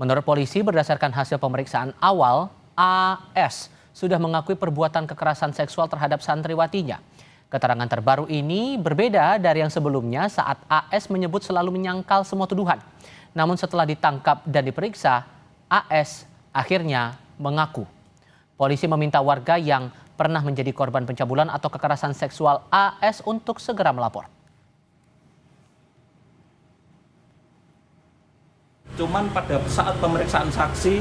Menurut polisi, berdasarkan hasil pemeriksaan awal, AS sudah mengakui perbuatan kekerasan seksual terhadap santriwatinya. Keterangan terbaru ini berbeda dari yang sebelumnya saat AS menyebut selalu menyangkal semua tuduhan. Namun setelah ditangkap dan diperiksa, AS akhirnya mengaku. Polisi meminta warga yang pernah menjadi korban pencabulan atau kekerasan seksual AS untuk segera melapor. Cuman pada saat pemeriksaan saksi,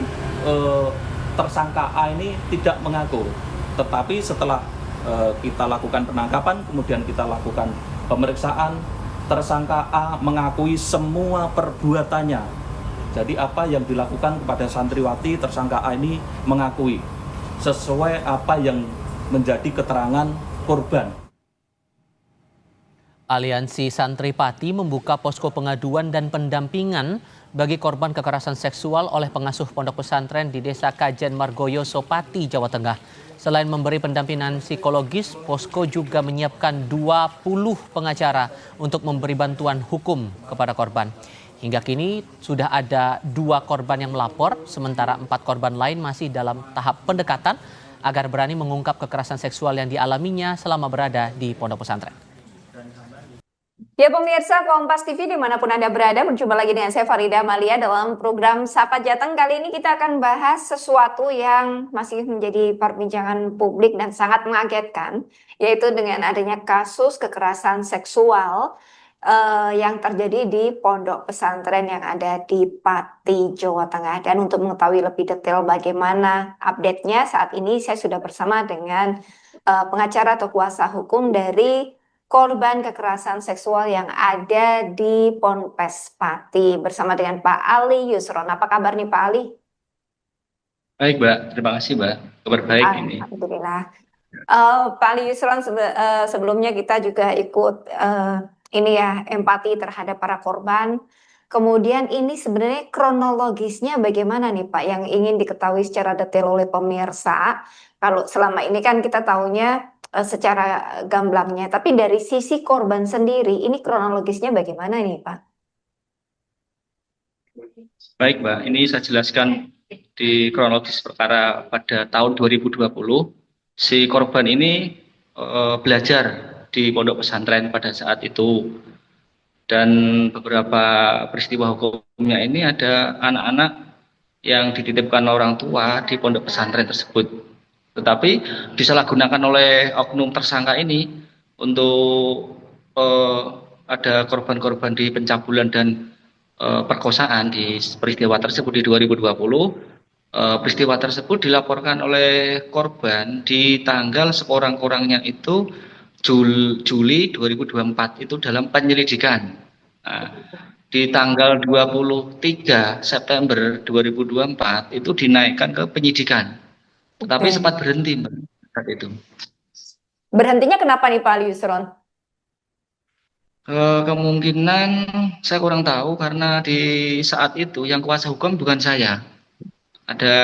tersangka A ini tidak mengaku. Tetapi setelah kita lakukan penangkapan, kemudian kita lakukan pemeriksaan, tersangka A mengakui semua perbuatannya. Jadi apa yang dilakukan kepada santriwati, tersangka A ini mengakui sesuai apa yang menjadi keterangan korban. Aliansi Santri Pati membuka posko pengaduan dan pendampingan bagi korban kekerasan seksual oleh pengasuh pondok pesantren di Desa Kajen Margoyoso Pati, Jawa Tengah. Selain memberi pendampingan psikologis, posko juga menyiapkan 20 pengacara untuk memberi bantuan hukum kepada korban. Hingga kini sudah ada 2 korban yang melapor, sementara 4 korban lain masih dalam tahap pendekatan agar berani mengungkap kekerasan seksual yang dialaminya selama berada di pondok pesantren. Ya pemirsa Kompas TV dimanapun Anda berada, berjumpa lagi dengan saya Farida Amalia dalam program Sapa Jateng. Kali ini kita akan bahas sesuatu yang masih menjadi perbincangan publik dan sangat mengagetkan, yaitu dengan adanya kasus kekerasan seksual yang terjadi di pondok pesantren yang ada di Pati, Jawa Tengah. Dan untuk mengetahui lebih detail bagaimana update-nya, saat ini saya sudah bersama dengan pengacara atau kuasa hukum dari korban kekerasan seksual yang ada di Ponpes Pati bersama dengan Pak Ali Yusron. Apa kabar nih Pak Ali? Baik Mbak, terima kasih Mbak. Kabar baik ini. Alhamdulillah. Pak Ali Yusron, sebelumnya kita juga ikut ini ya, empati terhadap para korban. Kemudian ini sebenarnya kronologisnya bagaimana nih Pak yang ingin diketahui secara detail oleh pemirsa. Kalau selama ini kan kita tahunya secara gamblangnya, tapi dari sisi korban sendiri ini kronologisnya bagaimana nih Pak? Baik Mbak, ini saya jelaskan di kronologis perkara pada tahun 2020. Si korban ini belajar di pondok pesantren pada saat itu. Dan beberapa peristiwa hukumnya ini ada anak-anak yang dititipkan orang tua di pondok pesantren tersebut. Tetapi disalahgunakan oleh oknum tersangka ini untuk ada korban-korban di pencabulan dan perkosaan di peristiwa tersebut di 2020. Peristiwa tersebut dilaporkan oleh korban di tanggal sekurang-kurangnya itu Juli 2024 itu dalam penyelidikan. Nah, di tanggal 23 September 2024 itu dinaikkan ke penyidikan. Tetapi sempat berhenti Mbak saat itu. Berhentinya kenapa nih Pak Ali Yusron? Kemungkinan saya kurang tahu karena di saat itu yang kuasa hukum bukan saya. Ada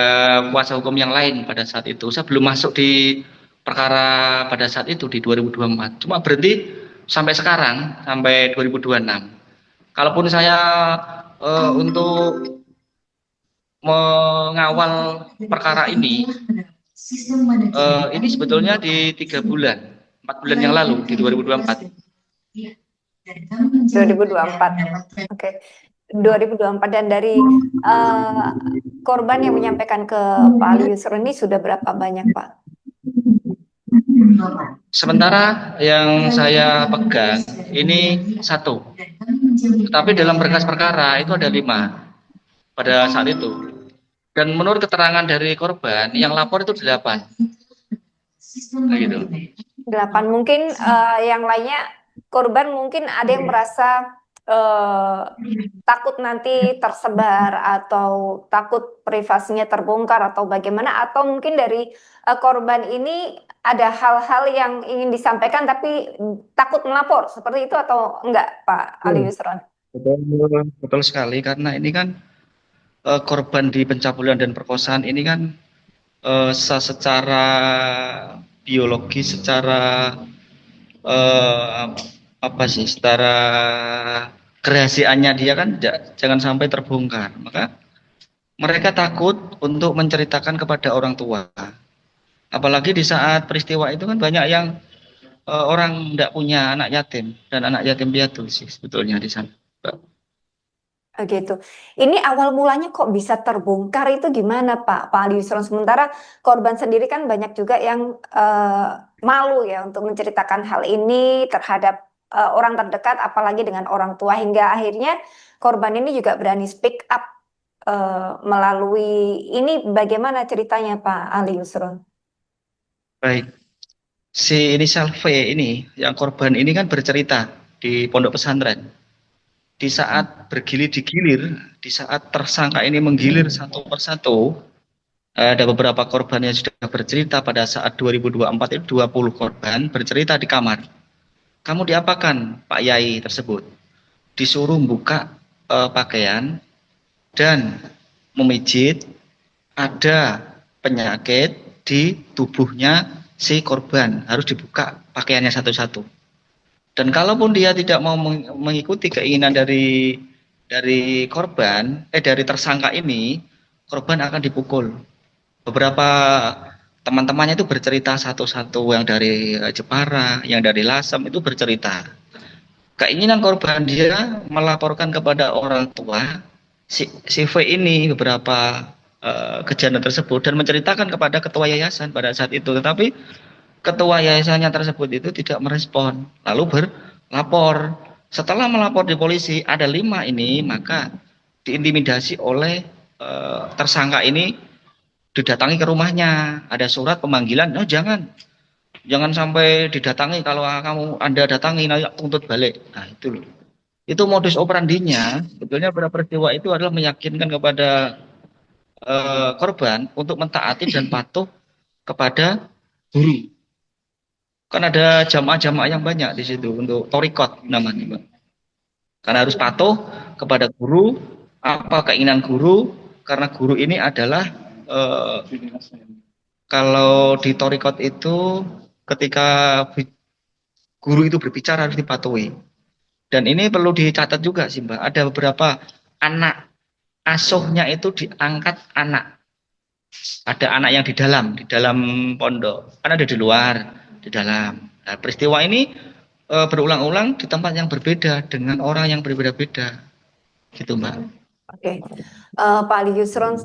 kuasa hukum yang lain pada saat itu. Saya belum masuk di perkara pada saat itu di 2024. Cuma berhenti sampai sekarang, sampai 2026. Kalaupun saya untuk mengawal perkara ini sebetulnya di 4 bulan yang lalu di 2024. 2024. Oke. 2024 dan dari korban yang menyampaikan ke Pak Ali Yusron ini sudah berapa banyak Pak? Sementara yang saya pegang ini 1. Tapi dalam berkas perkara itu ada 5 pada saat itu. Dan menurut keterangan dari korban yang lapor itu 8. Nah, gitu. 8. Mungkin yang lainnya korban mungkin ada yang merasa takut nanti tersebar atau takut privasinya terbongkar atau bagaimana, atau mungkin dari korban ini ada hal-hal yang ingin disampaikan tapi takut melapor seperti itu atau enggak Pak Ali Yusron? Betul sekali, karena ini kan korban di pencabulan dan perkosaan ini kan secara biologis, secara secara kerahasiaannya dia kan jangan sampai terbongkar. Maka mereka takut untuk menceritakan kepada orang tua. Apalagi di saat peristiwa itu kan banyak yang orang tidak punya anak yatim dan anak yatim piatu sih sebetulnya di sana, Mbak. Gitu. Ini awal mulanya kok bisa terbongkar itu gimana Pak Ali Yusron? Sementara korban sendiri kan banyak juga yang malu ya untuk menceritakan hal ini terhadap orang terdekat, apalagi dengan orang tua, hingga akhirnya korban ini juga berani speak up melalui ini. Bagaimana ceritanya Pak Ali Yusron? Baik, si inisial V ini, yang korban ini kan bercerita di pondok pesantren. Di saat bergilir digilir, di saat tersangka ini menggilir satu persatu, ada beberapa korban yang sudah bercerita pada saat 2024 itu 20 korban bercerita di kamar. Kamu diapakan Pak Yai tersebut? Disuruh buka pakaian dan memijit, ada penyakit di tubuhnya si korban, harus dibuka pakaiannya satu-satu. Dan kalaupun dia tidak mau mengikuti keinginan dari korban, dari tersangka ini, korban akan dipukul. Beberapa teman-temannya itu bercerita satu-satu, yang dari Jepara, yang dari Lasem itu bercerita. Keinginan korban dia melaporkan kepada orang tua si V ini beberapa kejadian tersebut dan menceritakan kepada ketua yayasan pada saat itu. Tetapi ketua yayasannya tersebut itu tidak merespon, lalu berlapor. Setelah melapor di polisi, ada 5 ini, maka diintimidasi oleh tersangka ini, didatangi ke rumahnya, ada surat pemanggilan. Oh, jangan sampai didatangi, kalau Anda datangi nanti tuntut balik. Nah, itu loh. Itu modus operandinya. Sebetulnya pada peristiwa itu adalah meyakinkan kepada korban untuk mentaati dan patuh kepada guru. Kan ada jamaah-jamaah yang banyak di situ untuk torikot namanya, Mbak. Karena harus patuh kepada guru, apa keinginan guru, karena guru ini adalah kalau di torikot itu ketika guru itu berbicara harus dipatuhi. Dan ini perlu dicatat juga sih Mbak, ada beberapa anak asuhnya itu diangkat anak. Ada anak yang di dalam pondok, kan ada di luar, di dalam. Nah, peristiwa ini berulang-ulang di tempat yang berbeda dengan orang yang berbeda-beda, gitu Mbak. Oke, Pak Ali Yusron,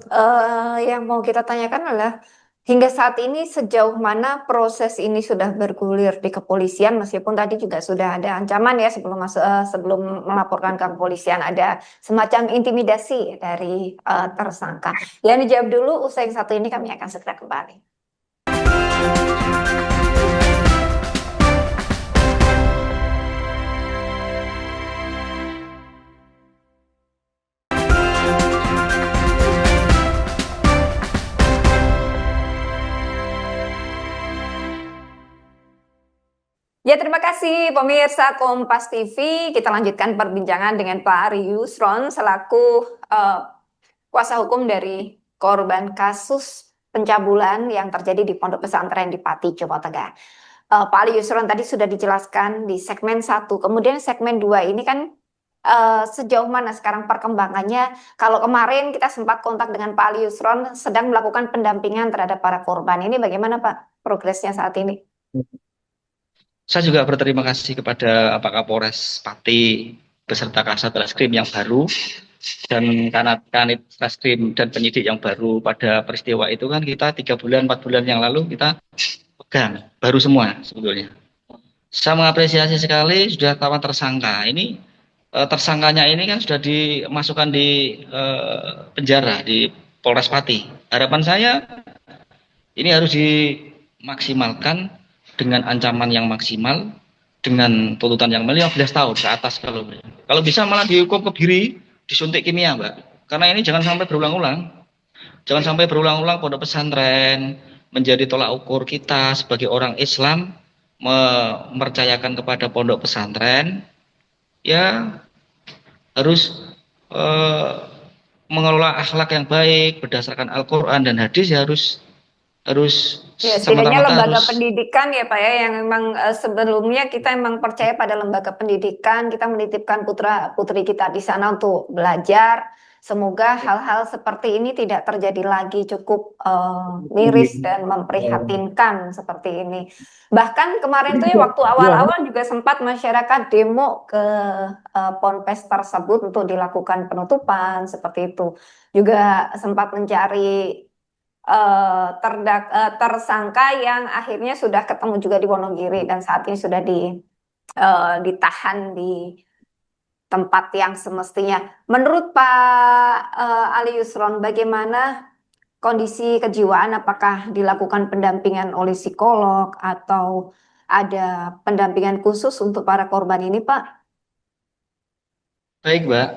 yang mau kita tanyakan adalah hingga saat ini sejauh mana proses ini sudah bergulir di kepolisian, meskipun tadi juga sudah ada ancaman ya sebelum sebelum melaporkan ke kepolisian, ada semacam intimidasi dari tersangka. Yang dijawab dulu, usai yang satu ini kami akan segera kembali. Ya, terima kasih pemirsa Kompas TV. Kita lanjutkan perbincangan dengan Pak Ari Yusron selaku kuasa hukum dari korban kasus pencabulan yang terjadi di Pondok Pesantren di Pati, Jawa Tengah. Pak Ali Yusron tadi sudah dijelaskan di segmen 1. Kemudian segmen 2 ini kan sejauh mana sekarang perkembangannya? Kalau kemarin kita sempat kontak dengan Pak Ali Yusron sedang melakukan pendampingan terhadap para korban. Ini bagaimana Pak progresnya saat ini? Saya juga berterima kasih kepada Pak Kapolres Pati beserta Kasat Reskrim yang baru dan Kanit Reskrim dan penyidik yang baru pada peristiwa itu. Kan kita 3 bulan 4 bulan yang lalu kita pegang baru semua sebetulnya. Saya mengapresiasi sekali sudah tahuan tersangka. Ini tersangkanya ini kan sudah dimasukkan di penjara di Polres Pati. Harapan saya ini harus dimaksimalkan dengan ancaman yang maksimal, dengan tuntutan yang 15 tahun ke atas kalau bisa malah dihukum kebiri, disuntik kimia Mbak. Karena ini jangan sampai berulang-ulang. Jangan sampai berulang-ulang pondok pesantren menjadi tolak ukur kita sebagai orang Islam mempercayakan kepada pondok pesantren, ya harus mengelola akhlak yang baik berdasarkan Al-Quran dan hadis, ya harus Ya, setidaknya lembaga pendidikan ya Pak ya, yang memang sebelumnya kita memang percaya pada lembaga pendidikan, kita menitipkan putra putri kita di sana untuk belajar Semoga hal-hal seperti ini tidak terjadi lagi, cukup miris dan memprihatinkan seperti ini. Bahkan kemarin tuh ya waktu awal-awal juga sempat masyarakat demo ke ponpes tersebut untuk dilakukan penutupan seperti itu. Juga sempat mencari tersangka yang akhirnya sudah ketemu juga di Wonogiri dan saat ini sudah ditahan di tempat yang semestinya. Menurut Pak Ali Yusron, bagaimana kondisi kejiwaan? Apakah dilakukan pendampingan oleh psikolog atau ada pendampingan khusus untuk para korban ini, Pak? Baik, Mbak.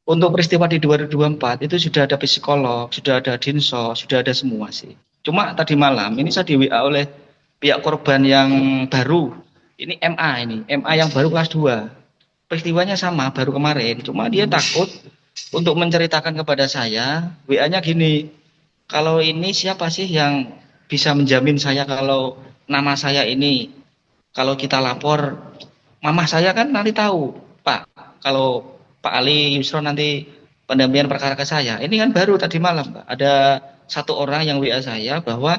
Untuk peristiwa di 2024 itu sudah ada psikolog, sudah ada dinsos, sudah ada semua sih. Cuma tadi malam ini saya di WA oleh pihak korban yang baru. Ini MA yang baru kelas 2. Peristiwanya sama, baru kemarin. Cuma dia takut untuk menceritakan kepada saya. WA-nya gini, kalau ini siapa sih yang bisa menjamin saya kalau nama saya ini, kalau kita lapor, mama saya kan nanti tahu, Pak, kalau Pak Ali Yusron nanti pendampingan perkara ke saya. Ini kan baru tadi malam, Pak. Ada satu orang yang WA saya bahwa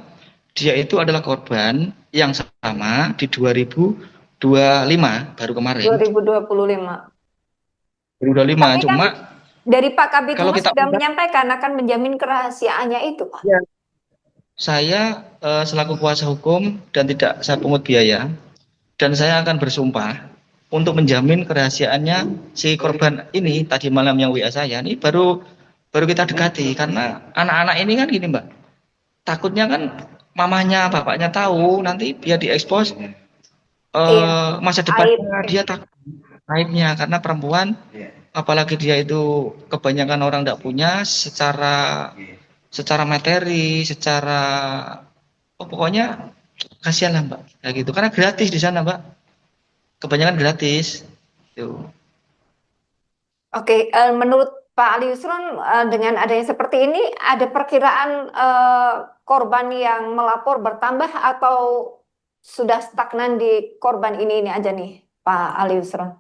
dia itu adalah korban yang sama di 2025 baru kemarin. 2025. 2025 Tapi kan cuma dari Pak Kabid kalau Humas kita sudah menyampaikan akan menjamin kerahasiaannya itu, Pak. saya selaku kuasa hukum dan tidak saya pungut biaya dan saya akan bersumpah untuk menjamin kerahasiaannya si korban ini tadi malam yang WA saya ini baru kita dekati karena anak-anak ini kan gini, Mbak. Takutnya kan mamanya bapaknya tahu nanti biar diekspos masa depannya dia takut aibnya karena perempuan apalagi dia itu kebanyakan orang tidak punya secara materi, secara pokoknya kasihan lah, Mbak. Kayak gitu karena gratis di sana, Mbak. Kebanyakan gratis. Tuh. Oke, menurut Pak Ali Yusron dengan adanya seperti ini ada perkiraan korban yang melapor bertambah atau sudah stagnan di korban ini aja nih, Pak Ali Yusron?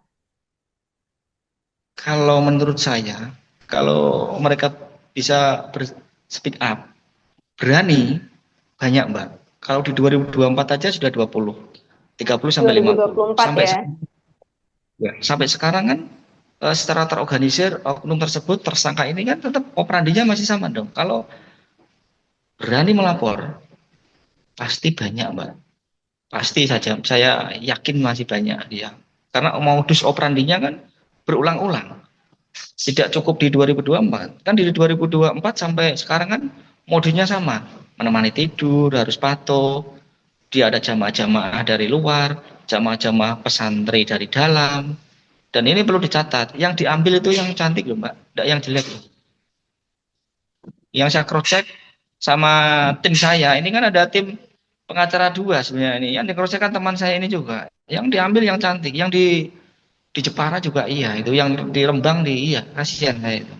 Kalau menurut saya, kalau mereka bisa speak up, berani, banyak, Mbak. Kalau di 2024 aja sudah 20, 30 sampai 50. 2024 Sampai sekarang kan secara terorganisir oknum tersebut tersangka ini kan tetap operandinya masih sama dong. Kalau berani melapor, pasti banyak, Mbak. Pasti saja, saya yakin masih banyak dia. Karena modus operandinya kan berulang-ulang. Tidak cukup di 2024. Kan di 2024 sampai sekarang kan modusnya sama. Menemani tidur, harus patuh. Dia ada jamaah-jamaah dari luar, jamaah-jamaah pesantren dari dalam. Dan ini perlu dicatat. Yang diambil itu yang cantik loh, Mbak. Tidak yang jelek loh. Yang saya cross-check sama tim saya, ini kan ada tim pengacara 2 sebenarnya ini. Yang di cross-check kan teman saya ini juga. Yang diambil yang cantik, yang di Jepara juga iya, itu yang di Rembang iya, kasihan saya itu.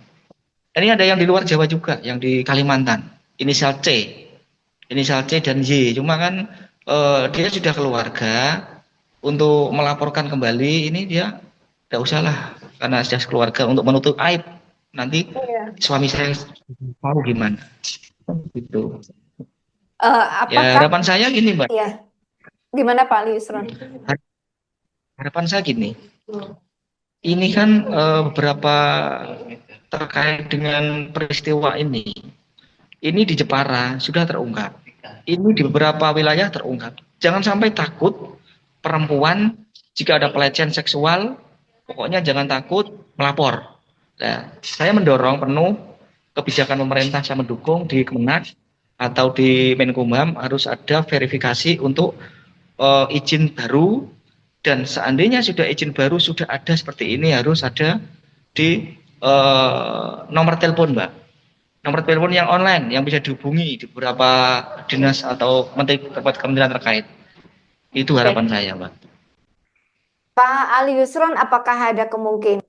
Ini ada yang di luar Jawa juga, yang di Kalimantan, inisial C dan Y. Cuma kan dia sudah keluarga untuk melaporkan kembali, ini dia tidak usah lah, karena sudah keluarga untuk menutup aib. Nanti suami saya tahu gimana. Gitu. Ya, harapan saya gini, Mbak. Iya. Gimana Pak Ali Yusron? Harapan saya gini. Ini kan beberapa terkait dengan peristiwa ini. Ini di Jepara sudah terungkap. Ini di beberapa wilayah terungkap. Jangan sampai takut perempuan jika ada pelecehan seksual, pokoknya jangan takut melapor. Nah, saya mendorong penuh kebijakan pemerintah, saya mendukung di Kemenak atau di Menkumham harus ada verifikasi untuk izin baru. Dan seandainya sudah izin baru sudah ada seperti ini harus ada di nomor telepon, Mbak. Nomor telepon yang online yang bisa dihubungi di beberapa dinas atau kementerian terkait. Itu harapan saya, Mbak. Pak Ali Yusron, apakah ada kemungkinan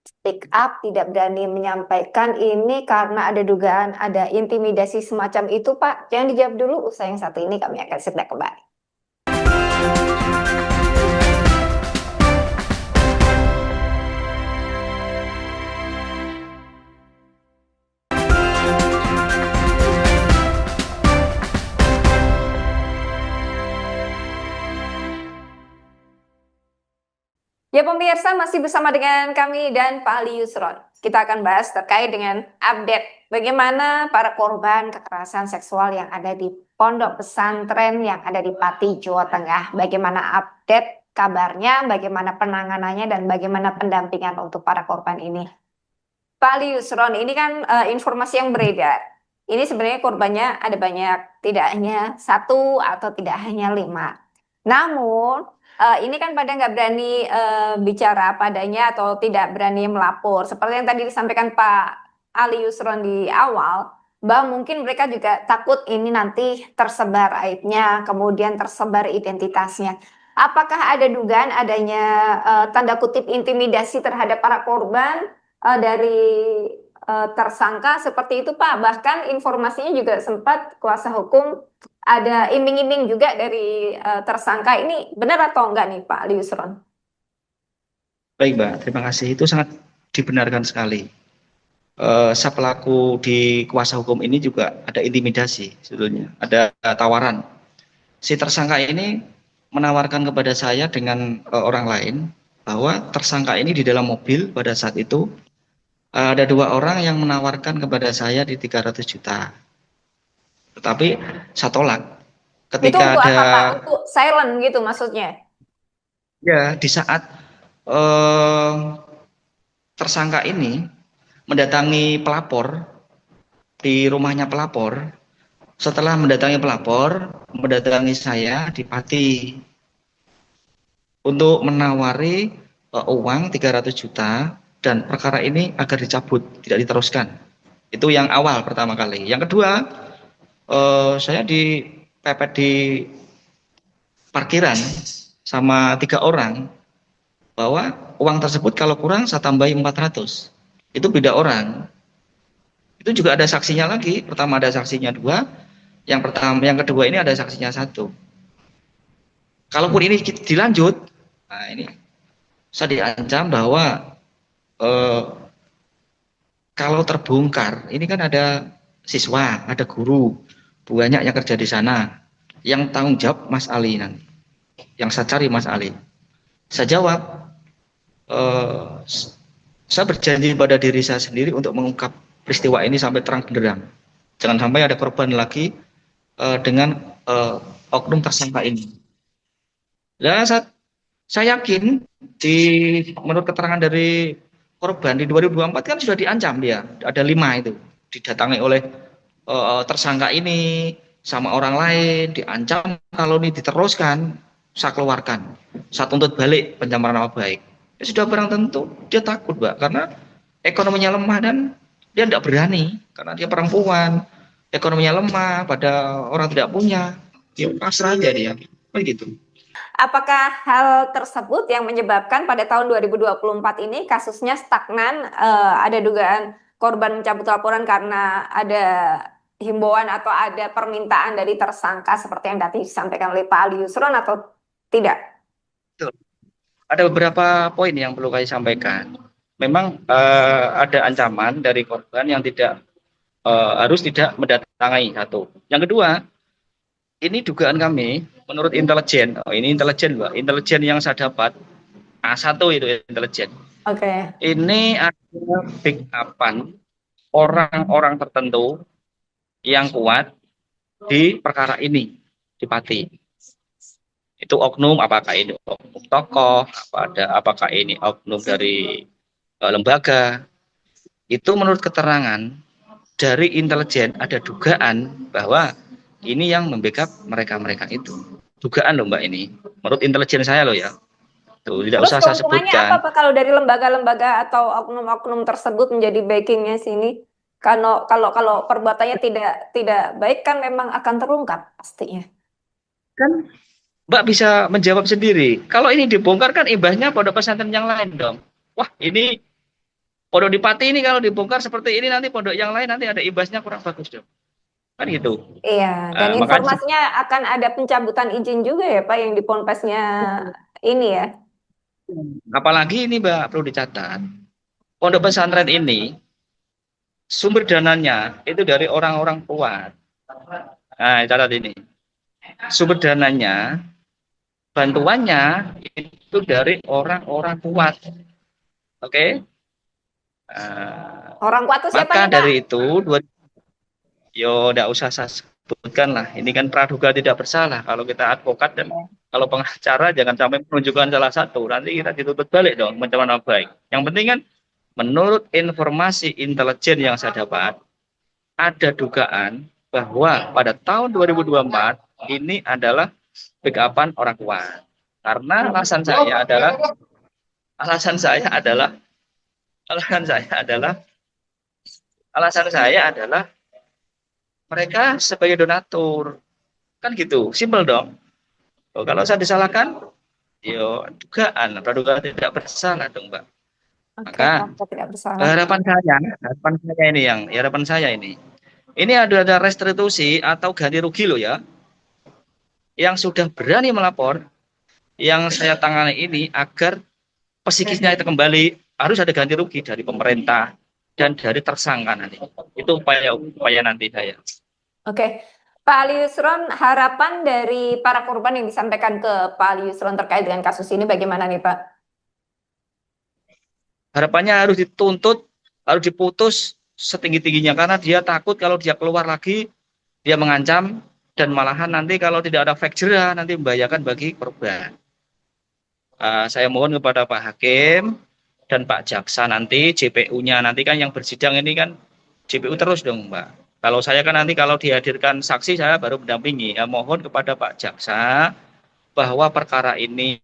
speak up, tidak berani menyampaikan ini karena ada dugaan ada intimidasi semacam itu, Pak? Jangan dijawab dulu, usai yang satu ini kami akan segera kembali. Ya pemirsa, masih bersama dengan kami dan Pak Ali Yusron. Kita akan bahas terkait dengan update bagaimana para korban kekerasan seksual yang ada di pondok pesantren yang ada di Pati, Jawa Tengah. Bagaimana update kabarnya, bagaimana penanganannya, dan bagaimana pendampingan untuk para korban ini. Pak Ali Yusron, ini kan informasi yang beredar. Ini sebenarnya korbannya ada banyak, tidak hanya satu atau tidak hanya 5. Namun ini kan pada nggak berani bicara padanya atau tidak berani melapor. Seperti yang tadi disampaikan Pak Ali Yusron di awal, bahwa mungkin mereka juga takut ini nanti tersebar aibnya, kemudian tersebar identitasnya. Apakah ada dugaan adanya tanda kutip intimidasi terhadap para korban dari tersangka seperti itu Pak? Bahkan informasinya juga sempat kuasa hukum ada iming-iming juga dari tersangka. Ini benar atau enggak nih Pak Ali Yusron? Baik Mbak, terima kasih. Itu sangat dibenarkan sekali. Saya pelaku di kuasa hukum ini juga ada intimidasi sebetulnya, ada tawaran. Si tersangka ini menawarkan kepada saya dengan orang lain bahwa tersangka ini di dalam mobil pada saat itu ada 2 orang yang menawarkan kepada saya di 300 juta. Tetapi saya tolak. Itu Ketika untuk ada apa Pak? Untuk silent gitu maksudnya? ya di saat tersangka ini mendatangi pelapor di rumahnya pelapor, setelah mendatangi pelapor, mendatangi saya di Pati untuk menawari uang 300 juta dan perkara ini agar dicabut, tidak diteruskan. Itu yang awal pertama kali. Yang kedua, saya dipepet di parkiran sama 3 orang bahwa uang tersebut kalau kurang saya tambahi 400. Itu beda orang. Itu juga ada saksinya lagi. Pertama ada saksinya 2, yang kedua ini ada saksinya 1. Kalaupun ini dilanjut, nah ini saya diancam bahwa kalau terbongkar, ini kan ada siswa, ada guru, banyak yang kerja di sana. Yang tanggung jawab Mas Ali nanti. Yang saya cari Mas Ali. Saya jawab, saya berjanji pada diri saya sendiri untuk mengungkap peristiwa ini sampai terang benderang. Jangan sampai ada korban lagi dengan oknum tersangka ini. Nah, saya yakin menurut keterangan dari korban di 2024 kan sudah diancam dia. Ada 5 itu didatangi oleh tersangka ini sama orang lain, diancam kalau ini diteruskan saya keluarkan, saya tuntut balik pencemaran nama baik. Ya sudah barang tentu dia takut Mbak, karena ekonominya lemah dan dia tidak berani karena dia perempuan, ekonominya lemah, pada orang tidak punya, dia pasrah aja dia, begitu. Apakah hal tersebut yang menyebabkan pada tahun 2024 ini kasusnya stagnan, ada dugaan korban mencabut laporan karena ada himbauan atau ada permintaan dari tersangka seperti yang tadi disampaikan oleh Pak Ali Yusron atau tidak? Betul. Ada beberapa poin yang perlu saya sampaikan. Memang ada ancaman dari korban yang harus tidak mendatangi, 1. Yang kedua, ini dugaan kami menurut intelijen. Ini intelijen Mbak, intelijen yang saya dapat A1 itu intelijen. Oke. Ini ada pick up-an orang-orang tertentu yang kuat di perkara ini di Pati. Itu oknum, apakah ini oknum tokoh, apakah ini oknum dari lembaga. Itu menurut keterangan dari intelijen ada dugaan bahwa ini yang membackup mereka itu. Dugaan loh Mbak ini. Menurut intelijen saya loh ya. Tuh, tidak Terus usah saya keuntungannya sebutkan. apa Pak kalau dari lembaga-lembaga atau oknum-oknum tersebut menjadi backingnya sini? Kalau perbuatannya tidak baik kan memang akan terungkap pastinya. Kan Mbak bisa menjawab sendiri. Kalau ini dibongkar kan imbasnya pondok pesantren yang lain dong. Wah, ini pondok di Pati ini kalau dibongkar seperti ini nanti pondok yang lain nanti ada imbasnya kurang bagus dong. Kan gitu. Iya, dan Makanya informasinya akan ada pencabutan izin juga ya Pak yang di ponpesnya ini ya. apalagi ini Mbak perlu dicatat. Pondok pesantren ini sumber dananya itu dari orang-orang kuat. Nah, catat ini. Sumber dananya, bantuannya itu dari orang-orang kuat. Oke. Orang kuat itu siapa Maka nih, Pak? dari itu, yo tidak usah saya sebutkan lah. Ini kan praduga tidak bersalah. Kalau kita advokat dan kalau pengacara jangan sampai menunjukkan salah satu. Nanti kita dituntut balik dong, mencemar nama baik. Yang penting kan, menurut informasi intelijen yang saya dapat, ada dugaan bahwa pada tahun 2024 ini adalah backupan orang kuat. Karena alasan saya adalah alasan saya adalah mereka sebagai donatur. Kan gitu, simpel dong. Oh, kalau saya disalahkan, yo dugaan, praduga tidak bersalah dong, Mbak. Oke, Maka Pak, tidak bersalah. harapan saya ini ada restitusi atau ganti rugi loh ya, yang sudah berani melapor, yang saya tangani ini agar psikisnya itu kembali, harus ada ganti rugi dari pemerintah dan dari tersangka nanti. Itu upaya nanti saya. Oke, Pak Ali Yusron, harapan dari para korban yang disampaikan ke Pak Ali Yusron terkait dengan kasus ini bagaimana nih, Pak? Harapannya harus dituntut, harus diputus setinggi-tingginya, karena dia takut kalau dia keluar lagi, dia mengancam, dan malahan nanti kalau tidak ada efek jera, nanti membahayakan bagi korban. Saya mohon kepada Pak Hakim dan Pak Jaksa nanti, JPU-nya nanti kan yang bersidang ini kan JPU terus dong, Mbak. Kalau saya kan nanti kalau dihadirkan saksi, saya baru mendampingi. Mohon kepada Pak Jaksa bahwa perkara ini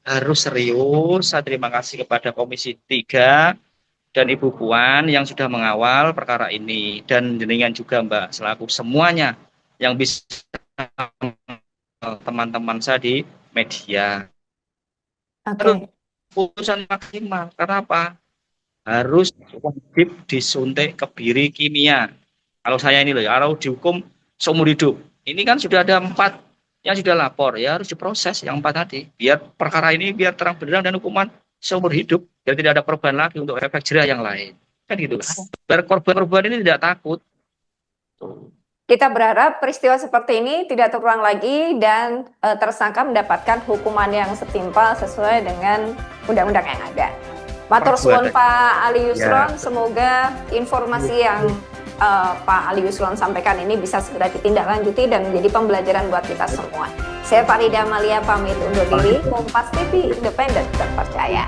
harus serius. Saya terima kasih kepada Komisi 3 dan Ibu Puan yang sudah mengawal perkara ini. Dan jenengan juga, Mbak, selaku semuanya yang bisa teman-teman saya di media. Oke. Putusan maksimal. Karena apa? Harus wajib disuntik kebiri kimia. Kalau saya ini loh ya, kalau dihukum seumur hidup. Ini kan sudah ada 4 yang sudah lapor, ya harus diproses yang 4 tadi. Biar perkara ini biar terang benderang dan hukuman seumur hidup. Biar tidak ada korban lagi untuk efek jerah yang lain. Kan gitu. Biar korban-korban ini tidak takut. Kita berharap peristiwa seperti ini tidak terulang lagi dan tersangka mendapatkan hukuman yang setimpal sesuai dengan undang-undang yang ada. Matur suwun Pak Ali Yusron, semoga informasi yang Pak Ali Yusron sampaikan ini bisa segera ditindaklanjuti dan menjadi pembelajaran buat kita semua. Saya Farida Amalia pamit undur diri, Kompas TV independen terpercaya.